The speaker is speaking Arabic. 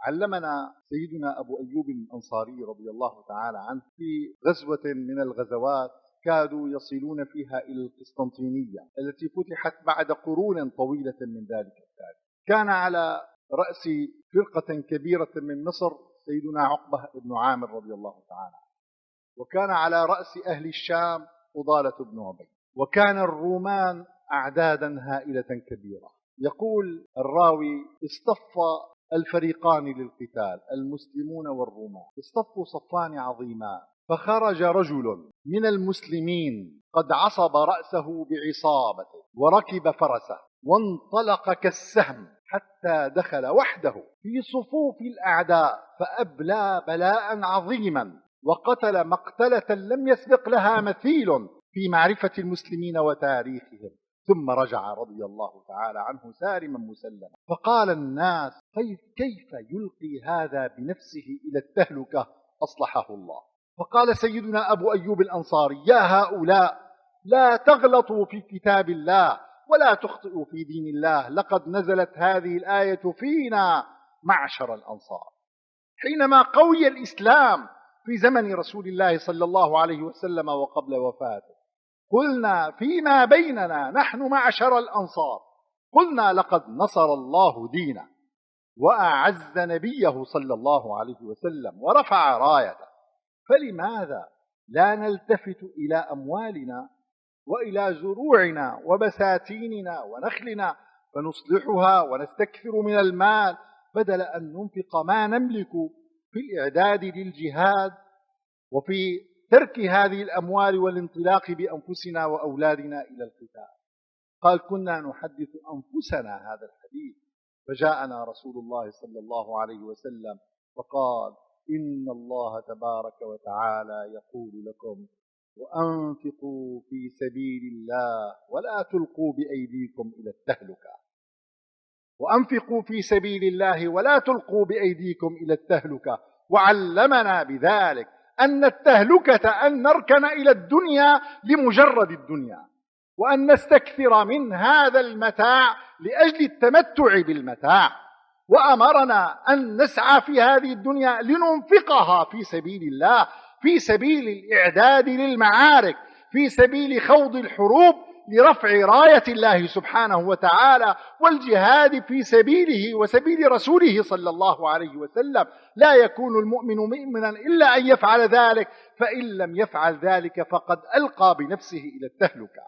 علمنا سيدنا أبو أيوب الأنصاري رضي الله تعالى عنه في غزوة من الغزوات كادوا يصلون فيها إلى القسطنطينية التي فتحت بعد قرون طويلة من ذلك التاريخ. كان على رأس فرقة كبيرة من مصر سيدنا عقبة بن عامر رضي الله تعالى عنه، وكان على رأس أهل الشام فضالة بن عبيد، وكان الرومان أعدادا هائلة كبيرة. يقول الراوي: اصطف الفريقان للقتال، المسلمون والرومان، اصطفوا صفان عظيمان، فخرج رجل من المسلمين قد عصب رأسه بعصابته وركب فرسه وانطلق كالسهم حتى دخل وحده في صفوف الأعداء فأبلى بلاء عظيما وقتل مقتلة لم يسبق لها مثيل في معرفة المسلمين وتاريخهم، ثم رجع رضي الله تعالى عنه سالما مسلما. فقال الناس: كيف يلقي هذا بنفسه إلى التهلكة أصلحه الله؟ فقال سيدنا أبو أيوب الأنصاري: يا هؤلاء، لا تغلطوا في كتاب الله ولا تخطئوا في دين الله، لقد نزلت هذه الآية فينا معشر الأنصار. حينما قوي الإسلام في زمن رسول الله صلى الله عليه وسلم وقبل وفاته، قلنا فيما بيننا نحن معشر الأنصار، قلنا لقد نصر الله دينه وأعز نبيه صلى الله عليه وسلم ورفع رايته، فلماذا لا نلتفت إلى أموالنا وإلى زروعنا وبساتيننا ونخلنا فنصلحها ونستكثر من المال بدل أن ننفق ما نملك في الإعداد للجهاد وفي ترك هذه الأموال والانطلاق بأنفسنا وأولادنا إلى القتال؟ قال: كنا نحدث أنفسنا هذا الحديث، فجاءنا رسول الله صلى الله عليه وسلم فقال: إن الله تبارك وتعالى يقول لكم: وأنفقوا في سبيل الله ولا تلقوا بأيديكم إلى التهلكة. وأنفقوا في سبيل الله ولا تلقوا بأيديكم إلى التهلكة. وعلمنا بذلك أن التهلكة أن نركن إلى الدنيا لمجرد الدنيا، وأن نستكثر من هذا المتاع لأجل التمتع بالمتاع، وأمرنا أن نسعى في هذه الدنيا لننفقها في سبيل الله، في سبيل الإعداد للمعارك، في سبيل خوض الحروب لرفع راية الله سبحانه وتعالى والجهاد في سبيله وسبيل رسوله صلى الله عليه وسلم. لا يكون المؤمن مؤمنا إلا أن يفعل ذلك، فإن لم يفعل ذلك فقد ألقى بنفسه إلى التهلكة.